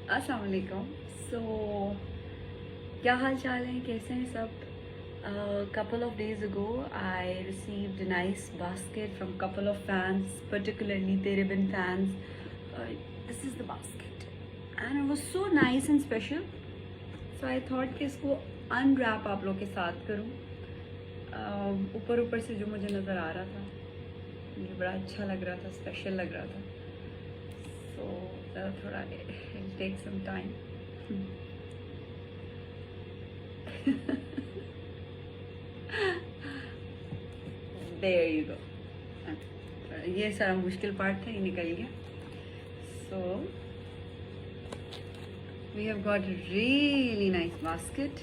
अस्सलाम वालेकुम। सो क्या हाल चाल है, कैसे हैं सब? Couple of days ago I received a nice basket from couple of fans, particularly Tere fans. uh, this is the basket and it was so nice and special, so I thought कि इसको unwrap आप लोग के साथ करूं। ऊपर ऊपर से जो मुझे नज़र आ रहा था मुझे बड़ा अच्छा लग रहा था, स्पेशल लग रहा था। सो थोड़ा it'll take some time. There you go. ये सारा मुश्किल पार्ट था, ये निकल गया। So we have got really nice basket.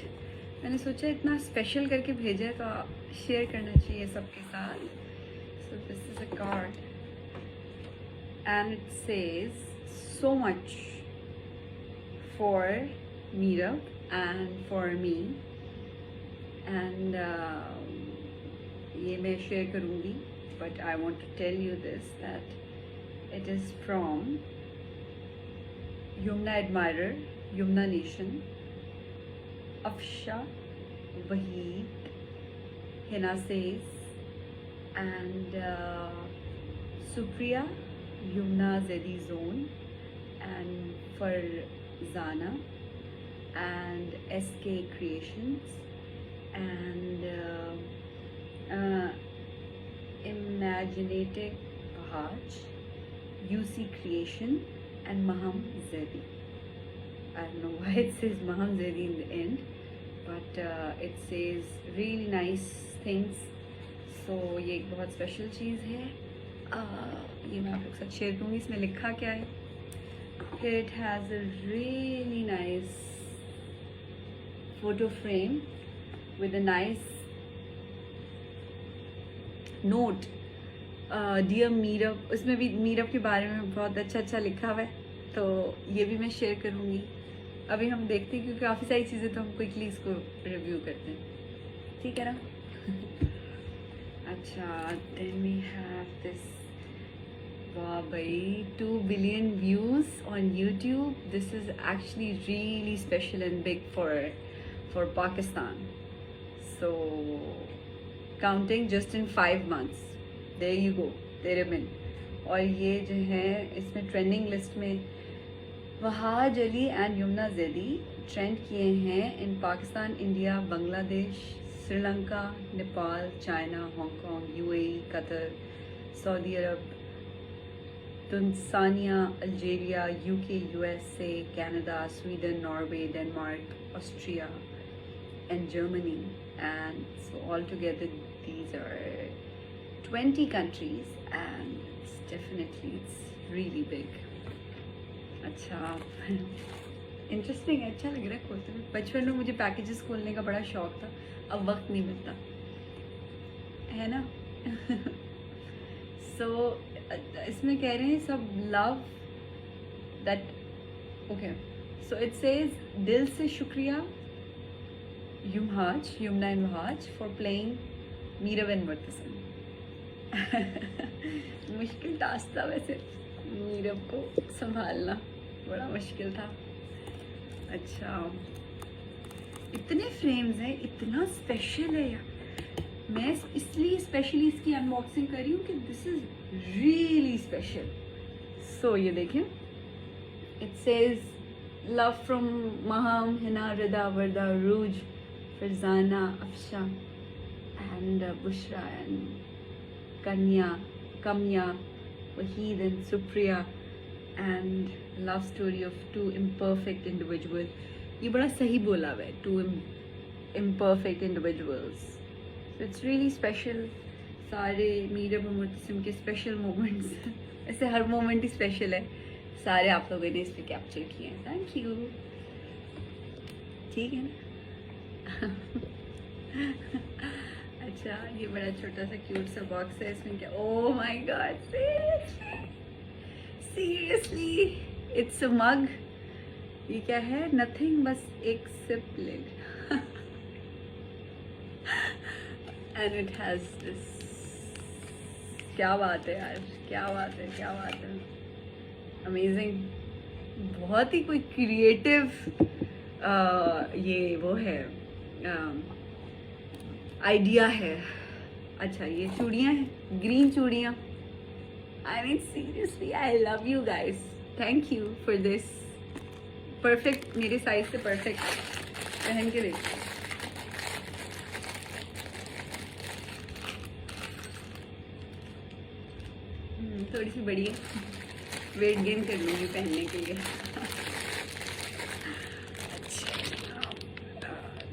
मैंने सोचा इतना स्पेशल करके भेजा है तो शेयर करना चाहिए सबके साथ। So this is a card and it says so much for Meetup and for me, and ये मैं शेयर करूँगी, but I want to tell you this that it is from Yumna admirer, Yumna nation, Afsha, Waheed, Hina says, and Supriya, Yumna Zaidi zone, and Farzana and SK Creations and Imaginative Bahaj, UC Creation and Maham Zaidi. I don't know why it says Maham Zaidi in the end, but it says really nice things. So ये एक बहुत special चीज़ है। ये मैं आप लोग के साथ शेयर करूँगी। इसमें लिखा क्या है? Here it has a really nice photo frame with a nice note. Dear Meetup, उसमें भी मीटअप के बारे में बहुत अच्छा लिखा हुआ है, तो ये भी मैं शेयर करूँगी। अभी हम देखते हैं क्योंकि काफ़ी सारी चीज़ें तो हम क्विकली इसको रिव्यू करते हैं, ठीक है ना? अच्छा, then we have this. Wow, bhai, 2 billion views on YouTube. This is actually really special and big for Pakistan. So, counting just in 5 months. There you go, Tere bin. और ये जो है इसमें ट्रेंडिंग लिस्ट में Wahaj Ali and Yumna Zaidi trend किए हैं in Pakistan, India, Bangladesh, Sri Lanka, Nepal, China, Hong Kong, UAE, Qatar, Saudi Arab, Tanzania, Algeria, UK, USA, Canada, Sweden, Norway, Denmark, Austria, and Germany. And so altogether these are 20 countries, and it's really big. अच्छा, interesting है, अच्छा लग रहा है खोलते हुए। बचपन में मुझे पैकेजेस खोलने का बड़ा शौक था, अब वक्त नहीं मिलता है ना। सो इसमें कह रहे हैं सब love that, okay, so it says दिल से शुक्रिया Yumhaj, Yumna and Wahaj for playing Meerab and Murtasim. मुश्किल टास्क था वैसे, मीरव को संभालना बड़ा मुश्किल था। अच्छा, इतने फ्रेम्स हैं, इतना स्पेशल है यार। मैं इसलिए स्पेशली इसकी अनबॉक्सिंग कर रही हूँ कि this is really special. So ये देखें, it says love from Maham, Hina, Rida, Warda, Rooj, Farzana, Afsha and Bushra and Kanya, Kamiya, Waheed and Supriya, and love story of 2 imperfect individual. ये बड़ा सही बोला हुआ है, 2 imperfect individuals. It's really special. सारे मीरब और मुर्तसिम के स्पेशल मोमेंट्स, ऐसे हर मोमेंट ही स्पेशल है, सारे आप लोगों ने इस पर कैप्चर किए हैं। थैंक यू, ठीक है ना? अच्छा, ये बड़ा छोटा सा क्यूट सा बॉक्स है, इसमें क्या, oh my god, seriously it's a mug. ये क्या है? नथिंग, बस एक sip lid. And it has this, क्या बात है यार, क्या बात है, क्या बात है, अमेजिंग। बहुत ही कोई क्रिएटिव ये वो है आइडिया है। अच्छा ये चूड़ियाँ हैं, ग्रीन चूड़ियाँ। I mean seriously I love you guys, thank you for this. Perfect, मेरे साइज से परफेक्ट। पहन के देखो। थोड़ी सी बड़ी है, वेट गेन कर लूँगी पहनने के लिए।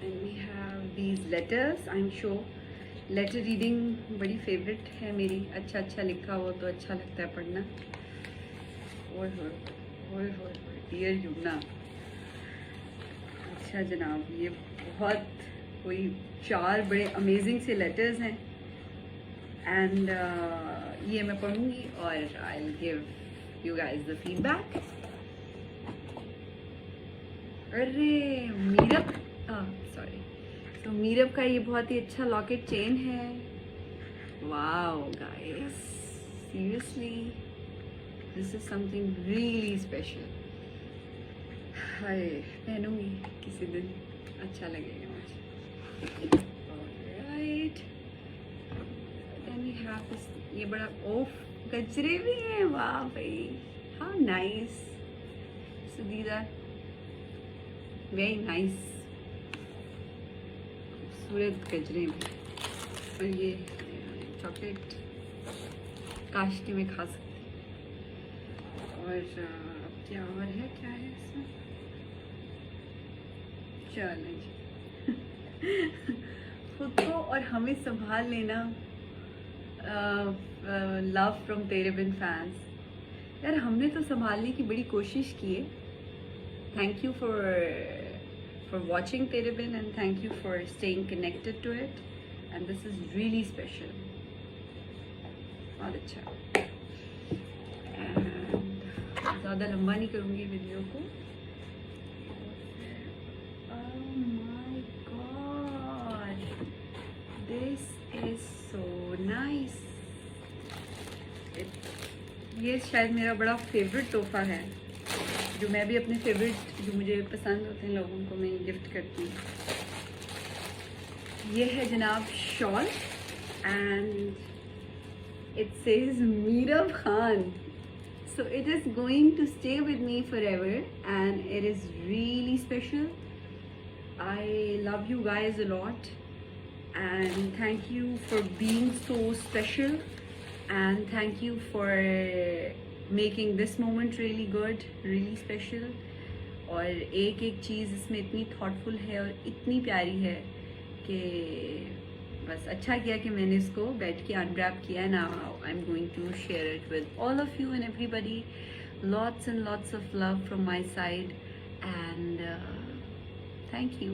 Then we have these letters. I am sure letter reading बड़ी फेवरेट है मेरी। अच्छा अच्छा लिखा हो तो अच्छा लगता है पढ़ना। ओए होए डियर युमना। अच्छा जनाब, ये बहुत कोई 4 बड़े अमेजिंग से लेटर्स हैं एंड ये मैं पढ़ूंगी और I will give you guys the feedback. अरे मीरब, सॉरी, तो मीरब का ये बहुत ही अच्छा लॉकेट चेन है। Wow guys, seriously this is something really special. Hi, पहनूंगी किसी दिन, अच्छा लगेगा मुझे। Alright, then we have this, ये बड़ा ओफ, गजरे भी हैं। वाह भाई, how nice. So these are very nice, खूबसूरत गजरे भी। और ये चॉकलेट काश के मैं खा सकती। और क्या और है, क्या है इसमें? चलो जी। खुद को और हमें संभाल लेना। लव फ्रॉम तेरे बिन फैंस। यार हमने तो संभालने की बड़ी कोशिश की है। Thank you for watching Tere Bin and thank you for staying connected to it and this is really special. बहुत अच्छा। एंड ज़्यादा लंबा नहीं करूँगी वीडियो को। This is so nice. ये शायद मेरा बड़ा फेवरेट तोहफा है, जो मैं भी अपने फेवरेट, जो मुझे पसंद होते हैं लोगों को मैं गिफ्ट करती हूँ। ये है जनाब shawl and it says Meerab Khan. So it is going to stay with me forever and it is really special. I love you guys a lot. And thank you for being so special and thank you for making this moment really good, really special. और एक एक चीज़ इसमें इतनी thoughtful है और इतनी प्यारी है कि बस अच्छा किया कि मैंने इसको बैठ के अनरैप किया। Now I'm going to share it with all of you and everybody. Lots and lots of love from my side and thank you.